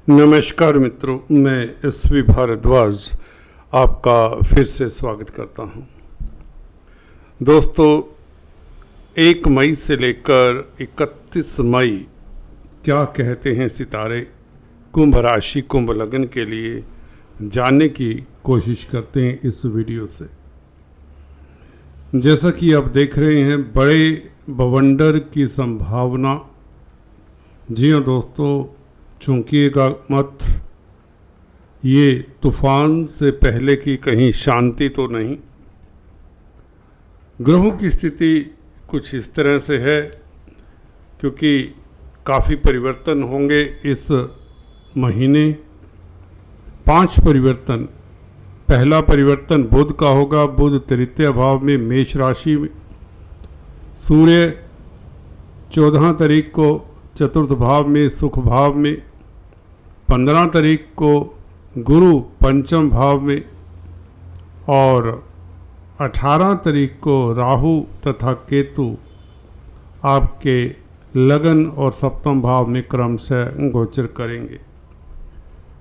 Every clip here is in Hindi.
नमस्कार मित्रों, मैं एसवी भारद्वाज आपका फिर से स्वागत करता हूं। दोस्तों, 1 मई से लेकर 31 मई क्या कहते हैं सितारे कुंभ राशि कुंभ लग्न के लिए जानने की कोशिश करते हैं इस वीडियो से। जैसा कि आप देख रहे हैं, बड़े बवंडर की संभावना। जी हाँ दोस्तों, चूंकिएगा मत, ये तूफान से पहले की कहीं शांति तो नहीं। ग्रहों की स्थिति कुछ इस तरह से है, क्योंकि काफ़ी परिवर्तन होंगे इस महीने। 5 परिवर्तन। पहला परिवर्तन बुध का होगा। बुध तृतीय भाव में मेष राशि में। सूर्य 14 तारीख को चतुर्थ भाव में सुख भाव में। 15 तारीख को गुरु पंचम भाव में और 18 तारीख को राहु तथा केतु आपके लगन और सप्तम भाव में क्रमशः गोचर करेंगे।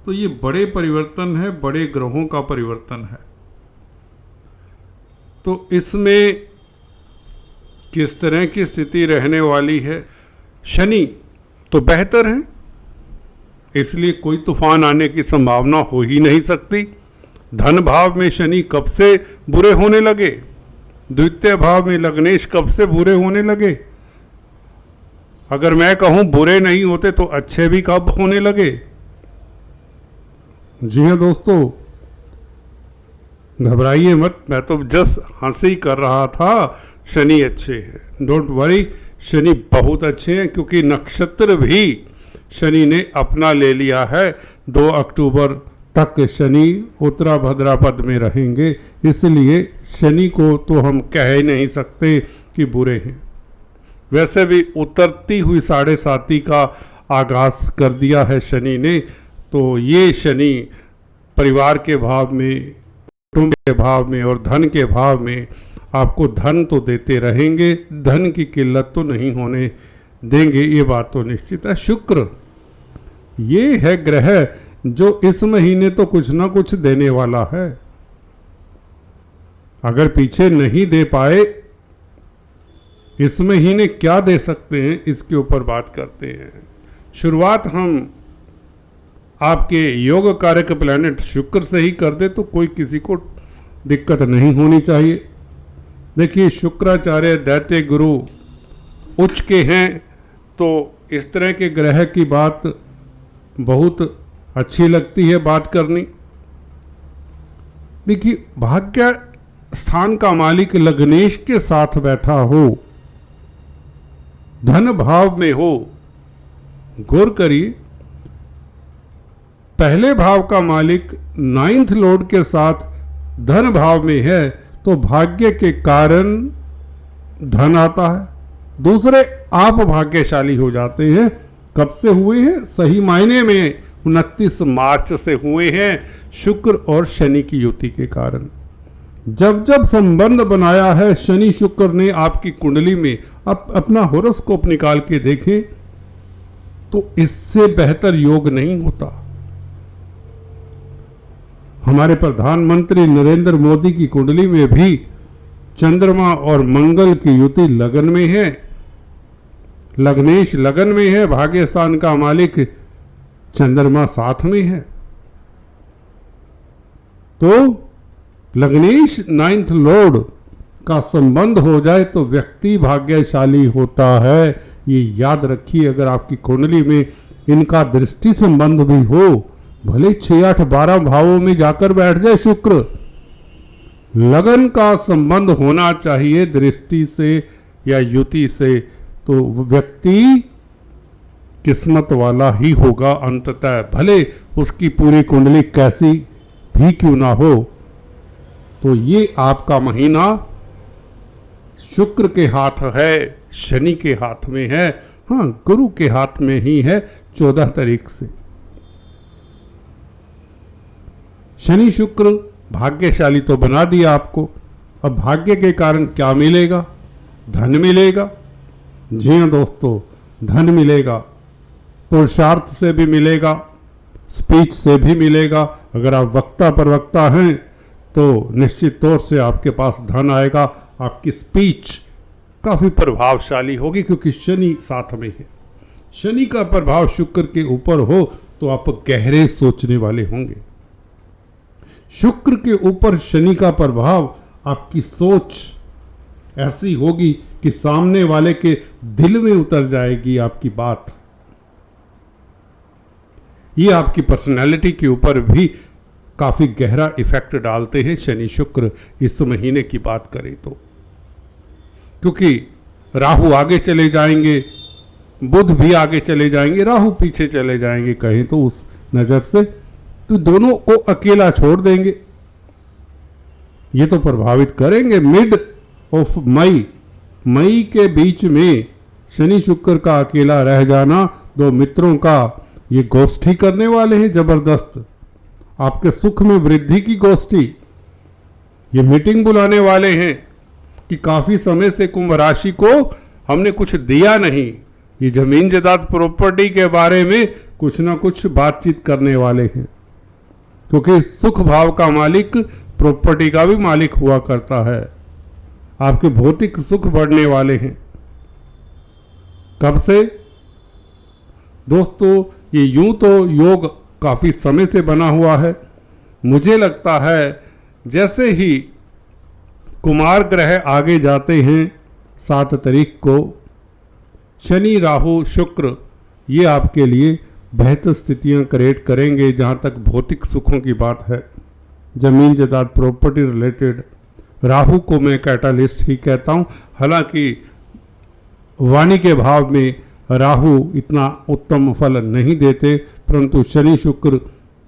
तो ये बड़े परिवर्तन है, बड़े ग्रहों का परिवर्तन है। तो इसमें किस तरह की स्थिति रहने वाली है? शनि तो बेहतर है, इसलिए कोई तूफान आने की संभावना हो ही नहीं सकती। धन भाव में शनि कब से बुरे होने लगे? द्वितीय भाव में लग्नेश कब से बुरे होने लगे? अगर मैं कहूं बुरे नहीं होते तो अच्छे भी कब होने लगे? जी हाँ दोस्तों, घबराइए मत, मैं तो जस्ट हंसी कर रहा था। शनि अच्छे हैं, डोंट वरी, शनि बहुत अच्छे हैं, क्योंकि नक्षत्र भी शनि ने अपना ले लिया है। 2 अक्टूबर तक शनि उत्तरा भाद्रपद में रहेंगे, इसलिए शनि को तो हम कह ही नहीं सकते कि बुरे हैं। वैसे भी उतरती हुई 7.5 का आगाज कर दिया है शनि ने, तो ये शनि परिवार के भाव में, कुटुंब के भाव में और धन के भाव में आपको धन तो देते रहेंगे, धन की किल्लत तो नहीं होने देंगे, ये बात तो निश्चित है। शुक्र ये है ग्रह जो इस महीने तो कुछ ना कुछ देने वाला है। अगर पीछे नहीं दे पाए, इस महीने क्या दे सकते हैं, इसके ऊपर बात करते हैं। शुरुआत हम आपके योग कारक प्लैनेट शुक्र से ही कर दे तो कोई किसी को दिक्कत नहीं होनी चाहिए। देखिए, शुक्राचार्य दैत्य गुरु उच्च के हैं, तो इस तरह के ग्रह की बात बहुत अच्छी लगती है बात करनी। देखिए, भाग्य स्थान का मालिक लग्नेश के साथ बैठा हो, धन भाव में हो, गौर करिए, पहले भाव का मालिक 9th लॉर्ड के साथ धन भाव में है, तो भाग्य के कारण धन आता है। दूसरे, आप भाग्यशाली हो जाते हैं। कब से हुए हैं? सही मायने में 29 मार्च से हुए हैं, शुक्र और शनि की युति के कारण। जब जब संबंध बनाया है शनि शुक्र ने आपकी कुंडली में, आप अपना होरोस्कोप निकाल के देखें तो इससे बेहतर योग नहीं होता। हमारे प्रधानमंत्री नरेंद्र मोदी की कुंडली में भी चंद्रमा और मंगल की युति लगन में है, लग्नेश लगन में है, भाग्य स्थान का मालिक चंद्रमा साथ में है। तो लग्नेश 9th लॉर्ड का संबंध हो जाए तो व्यक्ति भाग्यशाली होता है। ये याद रखिए, अगर आपकी कुंडली में इनका दृष्टि संबंध भी हो, भले 6, 8, 12 भावों में जाकर बैठ जाए शुक्र, लगन का संबंध होना चाहिए दृष्टि से या युति से, तो व्यक्ति किस्मत वाला ही होगा अंततः, भले उसकी पूरी कुंडली कैसी भी क्यों ना हो। तो ये आपका महीना शुक्र के हाथ है, शनि के हाथ में है, हाँ गुरु के हाथ में ही है 14 तारीख से। शनि शुक्र भाग्यशाली तो बना दिया आपको। अब भाग्य के कारण क्या मिलेगा? धन मिलेगा। जी हाँ दोस्तों, धन मिलेगा, पुरुषार्थ से भी मिलेगा, स्पीच से भी मिलेगा। अगर आप वक्ता प्रवक्ता हैं तो निश्चित तौर से आपके पास धन आएगा। आपकी स्पीच काफ़ी प्रभावशाली होगी क्योंकि शनि साथ में है। शनि का प्रभाव शुक्र के ऊपर हो तो आप गहरे सोचने वाले होंगे। शुक्र के ऊपर शनि का प्रभाव, आपकी सोच ऐसी होगी कि सामने वाले के दिल में उतर जाएगी आपकी बात। ये आपकी पर्सनैलिटी के ऊपर भी काफ़ी गहरा इफेक्ट डालते हैं शनि शुक्र इस महीने की बात करें तो, क्योंकि राहु आगे चले जाएंगे, बुध भी आगे चले जाएंगे, राहु पीछे चले जाएंगे कहें तो उस नज़र से, तो दोनों को अकेला छोड़ देंगे। ये तो प्रभावित करेंगे। मिड ऑफ मई के बीच में शनि शुक्र का अकेला रह जाना, दो मित्रों का ये गोष्ठी करने वाले हैं जबरदस्त, आपके सुख में वृद्धि की गोष्ठी। ये मीटिंग बुलाने वाले हैं कि काफ़ी समय से कुंभ राशि को हमने कुछ दिया नहीं, ये जमीन जायदाद प्रॉपर्टी के बारे में कुछ ना कुछ बातचीत करने वाले हैं, क्योंकि सुख भाव का मालिक प्रॉपर्टी का भी मालिक हुआ करता है। आपके भौतिक सुख बढ़ने वाले हैं। कब से दोस्तों? ये यूं तो योग काफ़ी समय से बना हुआ है। मुझे लगता है जैसे ही कुमार ग्रह आगे जाते हैं 7 तारीख को, शनि राहु शुक्र ये आपके लिए बेहतर स्थितियां क्रिएट करेंगे। जहाँ तक भौतिक सुखों की बात है, ज़मीन जायदाद प्रॉपर्टी रिलेटेड, राहु को मैं कैटालिस्ट ही कहता हूँ। हालांकि वाणी के भाव में राहु इतना उत्तम फल नहीं देते, परंतु शनि शुक्र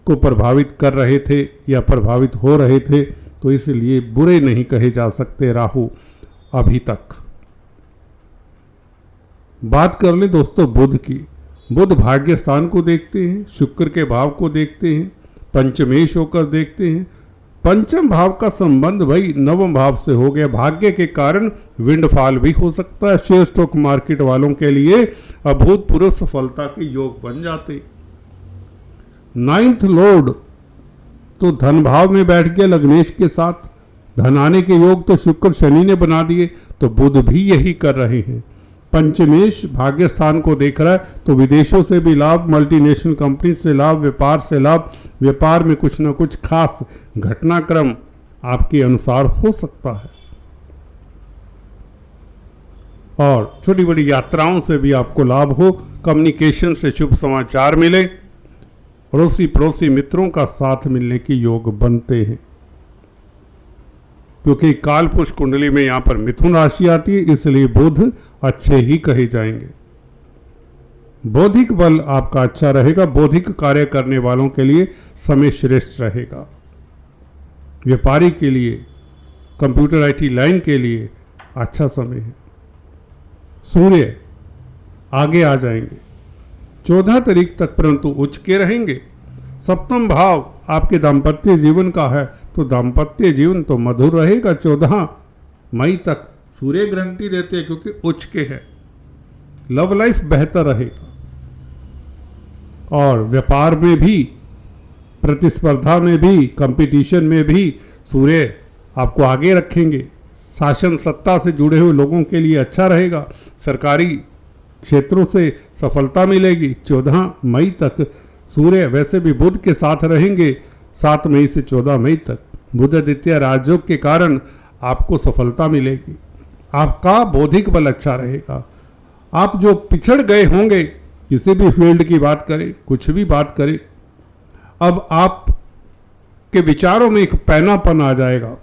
को प्रभावित कर रहे थे या प्रभावित हो रहे थे, तो इसलिए बुरे नहीं कहे जा सकते राहु अभी तक। बात कर ले दोस्तों बुध की। बुध भाग्य स्थान को देखते हैं, शुक्र के भाव को देखते हैं, पंचमेश होकर देखते हैं। पंचम भाव का संबंध भाई नवम भाव से हो गया। भाग्य के कारण विंडफॉल भी हो सकता है। शेयर स्टॉक मार्केट वालों के लिए अभूतपूर्व सफलता के योग बन जाते। 9th लॉर्ड तो धन भाव में बैठ गया लग्नेश के साथ। धन आने के योग तो शुक्र शनि ने बना दिए, तो बुध भी यही कर रहे हैं। पंचमेश भाग्य स्थान को देख रहा है, तो विदेशों से भी लाभ, मल्टीनेशनल कंपनी से लाभ, व्यापार से लाभ, व्यापार में कुछ ना कुछ खास घटनाक्रम आपके अनुसार हो सकता है। और छोटी बड़ी यात्राओं से भी आपको लाभ हो, कम्युनिकेशन से शुभ समाचार मिले, अड़ोसी पड़ोसी मित्रों का साथ मिलने के योग बनते हैं। क्योंकि काल पुरुष कुंडली में यहाँ पर मिथुन राशि आती है, इसलिए बुध अच्छे ही कहे जाएंगे। बौद्धिक बल आपका अच्छा रहेगा। बौद्धिक कार्य करने वालों के लिए समय श्रेष्ठ रहेगा। व्यापारी के लिए, कंप्यूटर आईटी लाइन के लिए अच्छा समय है। सूर्य आगे आ जाएंगे 14 तारीख तक, परंतु उच्च के रहेंगे। सप्तम भाव आपके दाम्पत्य जीवन का है, तो दाम्पत्य जीवन तो मधुर रहेगा। 14 मई तक सूर्य गारंटी देते हैं क्योंकि उच्च के है। लव लाइफ बेहतर रहेगा। और व्यापार में भी, प्रतिस्पर्धा में भी, कंपटीशन में भी सूर्य आपको आगे रखेंगे। शासन सत्ता से जुड़े हुए लोगों के लिए अच्छा रहेगा। सरकारी क्षेत्रों से सफलता मिलेगी। 14 मई तक सूर्य वैसे भी बुध के साथ रहेंगे। 7 मई से 14 मई तक बुध आदित्य राजयोग के कारण आपको सफलता मिलेगी। आपका बौद्धिक बल अच्छा रहेगा। आप जो पिछड़ गए होंगे, किसी भी फील्ड की बात करें, कुछ भी बात करें, अब आप के विचारों में एक पैनापन आ जाएगा।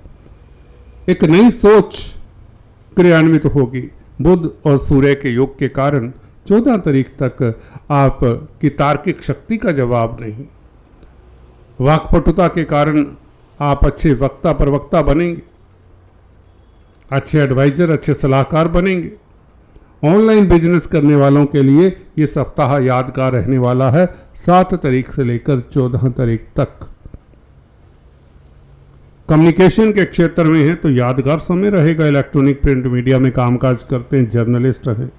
एक नई सोच क्रियान्वित होगी। बुध और सूर्य के योग के कारण 14 तारीख तक आपकी तार्किक शक्ति का जवाब नहीं। वाक्पटुता के कारण आप अच्छे वक्ता प्रवक्ता बनेंगे, अच्छे एडवाइजर, अच्छे सलाहकार बनेंगे। ऑनलाइन बिजनेस करने वालों के लिए ये सप्ताह यादगार रहने वाला है। 7 तारीख से लेकर 14 तारीख तक। कम्युनिकेशन के क्षेत्र में है तो यादगार समय रहेगा। इलेक्ट्रॉनिक प्रिंट मीडिया में कामकाज करते हैं, जर्नलिस्ट हैं।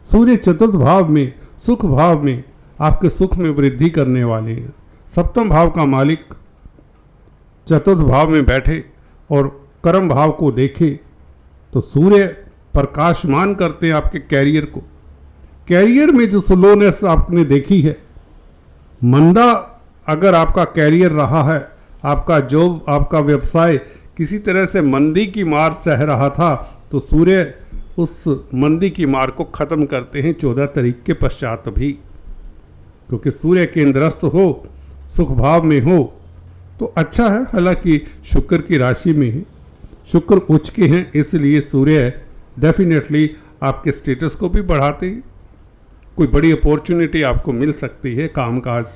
सूर्य चतुर्थ भाव में, सुख भाव में आपके सुख में वृद्धि करने वाले हैं। सप्तम भाव का मालिक चतुर्थ भाव में बैठे और कर्म भाव को देखे तो सूर्य प्रकाशमान करते हैं आपके कैरियर को। कैरियर में जो स्लोनेस आपने देखी है, मंदा अगर आपका कैरियर रहा है, आपका जॉब, आपका व्यवसाय किसी तरह से मंदी की मार सह रहा था, तो सूर्य उस मंदी की मार को ख़त्म करते हैं 14 तारीख के पश्चात भी, क्योंकि सूर्य केंद्रस्थ हो, सुख भाव में हो तो अच्छा है। हालांकि शुक्र की राशि में है, शुक्र उच्च के हैं, इसलिए सूर्य डेफिनेटली आपके स्टेटस को भी बढ़ाते हैं। कोई बड़ी अपॉर्चुनिटी आपको मिल सकती है कामकाज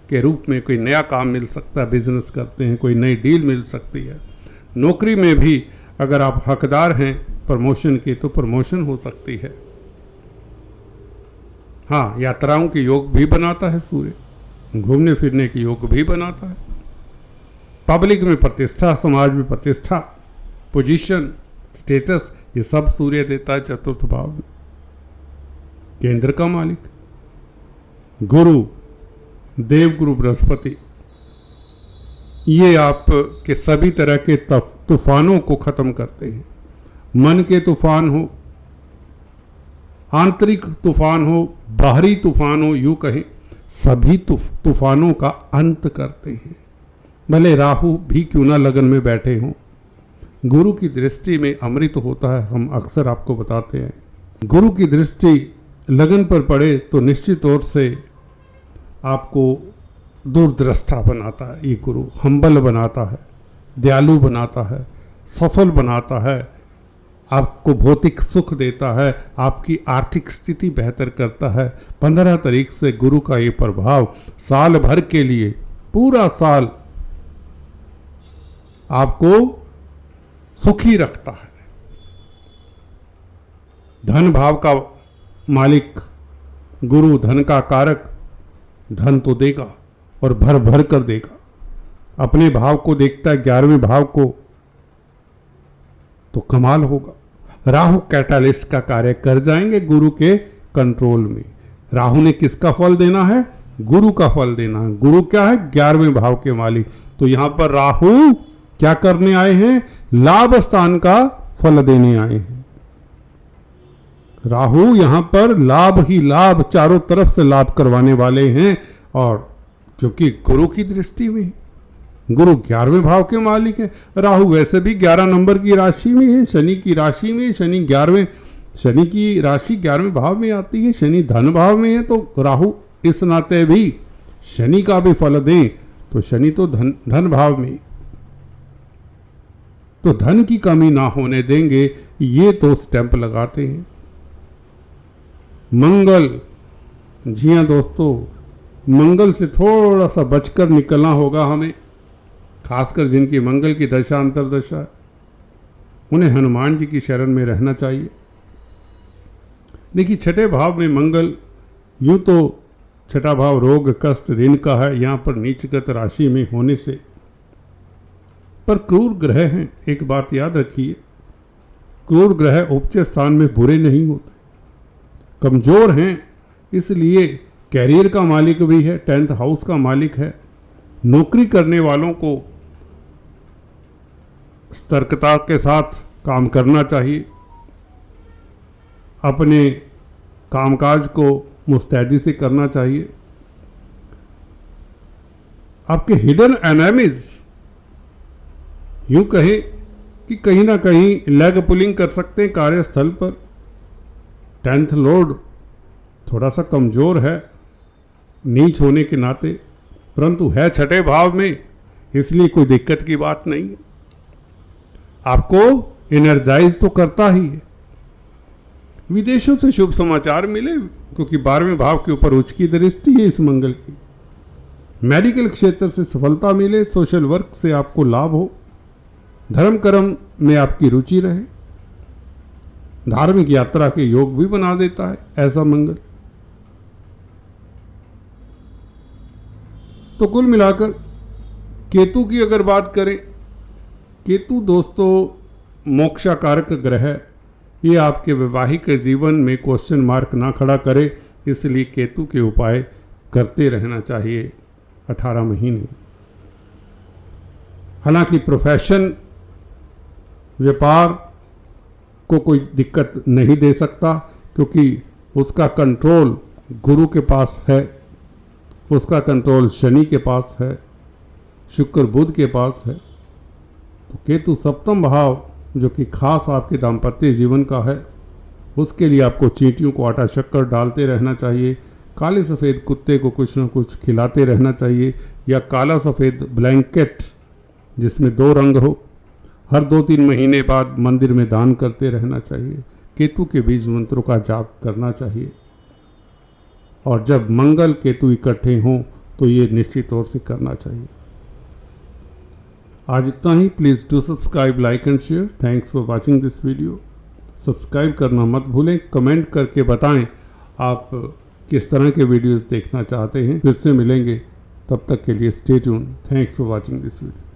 के रूप में, कोई नया काम मिल सकता है, बिजनेस करते हैं कोई नई डील मिल सकती है। नौकरी में भी अगर आप हकदार हैं प्रमोशन के तो प्रमोशन हो सकती है। हाँ, यात्राओं के योग भी बनाता है सूर्य, घूमने फिरने के योग भी बनाता है। पब्लिक में प्रतिष्ठा, समाज में प्रतिष्ठा, पोजीशन, स्टेटस, ये सब सूर्य देता है चतुर्थ भाव में। केंद्र का मालिक गुरु, देवगुरु बृहस्पति, ये आपके सभी तरह के तूफानों को खत्म करते हैं। मन के तूफान हो, आंतरिक तूफान हो, बाहरी तूफान हो, यूं कहें सभी तूफानों का अंत करते हैं। भले राहु भी क्यों ना लगन में बैठे हों, गुरु की दृष्टि में अमृत होता है। हम अक्सर आपको बताते हैं, गुरु की दृष्टि लगन पर पड़े तो निश्चित तौर से आपको दूरदृष्टा बनाता है। ये गुरु हम्बल बनाता है, दयालु बनाता है, सफल बनाता है, आपको भौतिक सुख देता है, आपकी आर्थिक स्थिति बेहतर करता है। 15 तारीख से गुरु का ये प्रभाव साल भर के लिए, पूरा साल आपको सुखी रखता है। धन भाव का मालिक गुरु, धन का कारक, धन तो देगा और भर भर कर देगा। अपने भाव को देखता है, 11वें भाव को, तो कमाल होगा। राहु कैटालिस्ट का कार्य कर जाएंगे गुरु के कंट्रोल में। राहु ने किसका फल देना है? गुरु का फल देना है। गुरु क्या है? 11वें भाव के मालिक। तो यहां पर राहु क्या करने आए हैं? लाभ स्थान का फल देने आए हैं। राहु यहां पर लाभ ही लाभ, चारों तरफ से लाभ करवाने वाले हैं। और क्योंकि गुरु की दृष्टि में, गुरु 11वें भाव के मालिक है। राहु वैसे भी 11 नंबर की राशि में है, शनि की राशि में। शनि की राशि 11वें भाव में आती है, शनि धन भाव में है। तो राहु इस नाते भी शनि का भी फल दें तो शनि तो धन भाव में, तो धन की कमी ना होने देंगे, ये तो स्टैंप लगाते हैं। मंगल, जी हाँ दोस्तों, मंगल से थोड़ा सा बचकर निकलना होगा हमें, खासकर जिनकी मंगल की दशा अंतर्दशा है, उन्हें हनुमान जी की शरण में रहना चाहिए। देखिए, छठे भाव में मंगल, यूं तो छठा भाव रोग, कष्ट, ऋण का है, यहाँ पर नीचगत राशि में होने से, पर क्रूर ग्रह हैं। एक बात याद रखिए, क्रूर ग्रह उपच स्थान में बुरे नहीं होते, कमजोर हैं। इसलिए कैरियर का मालिक भी है, 10th हाउस का मालिक है। नौकरी करने वालों को सतर्कता के साथ काम करना चाहिए, अपने कामकाज को मुस्तैदी से करना चाहिए। आपके हिडन एनिमीज, यूं कहें कि कहीं ना कहीं लेग पुलिंग कर सकते हैं कार्यस्थल पर। 10th लॉर्ड थोड़ा सा कमजोर है नीच होने के नाते, परंतु है छठे भाव में, इसलिए कोई दिक्कत की बात नहीं है। आपको एनर्जाइज तो करता ही है। विदेशों से शुभ समाचार मिले, क्योंकि 12वें भाव के ऊपर उच्च की दृष्टि है इस मंगल की। मेडिकल क्षेत्र से सफलता मिले, सोशल वर्क से आपको लाभ हो, धर्म कर्म में आपकी रुचि रहे, धार्मिक यात्रा के योग भी बना देता है ऐसा मंगल। तो कुल मिलाकर केतु की अगर बात करें, केतु दोस्तों मोक्षाकारक ग्रह है। ये आपके वैवाहिक जीवन में क्वेश्चन मार्क ना खड़ा करे, इसलिए केतु के उपाय करते रहना चाहिए 18 महीने। हालांकि प्रोफेशन व्यापार को कोई दिक्कत नहीं दे सकता, क्योंकि उसका कंट्रोल गुरु के पास है, उसका कंट्रोल शनि के पास है, शुक्र बुध के पास है। तो केतु सप्तम भाव जो कि खास आपके दाम्पत्य जीवन का है, उसके लिए आपको चींटियों को आटा शक्कर डालते रहना चाहिए, काले सफ़ेद कुत्ते को कुछ ना कुछ खिलाते रहना चाहिए, या काला सफ़ेद ब्लैंकेट जिसमें 2 रंग हो हर 2-3 महीने बाद मंदिर में दान करते रहना चाहिए। केतु के बीज मंत्रों का जाप करना चाहिए, और जब मंगल केतु इकट्ठे हों तो ये निश्चित तौर से करना चाहिए। आज इतना ही। Please do subscribe, like and share. Thanks for watching this video. Subscribe करना मत भूलें। कमेंट करके बताएं आप किस तरह के वीडियोस देखना चाहते हैं। फिर से मिलेंगे, तब तक के लिए stay tune. Thanks for watching this video.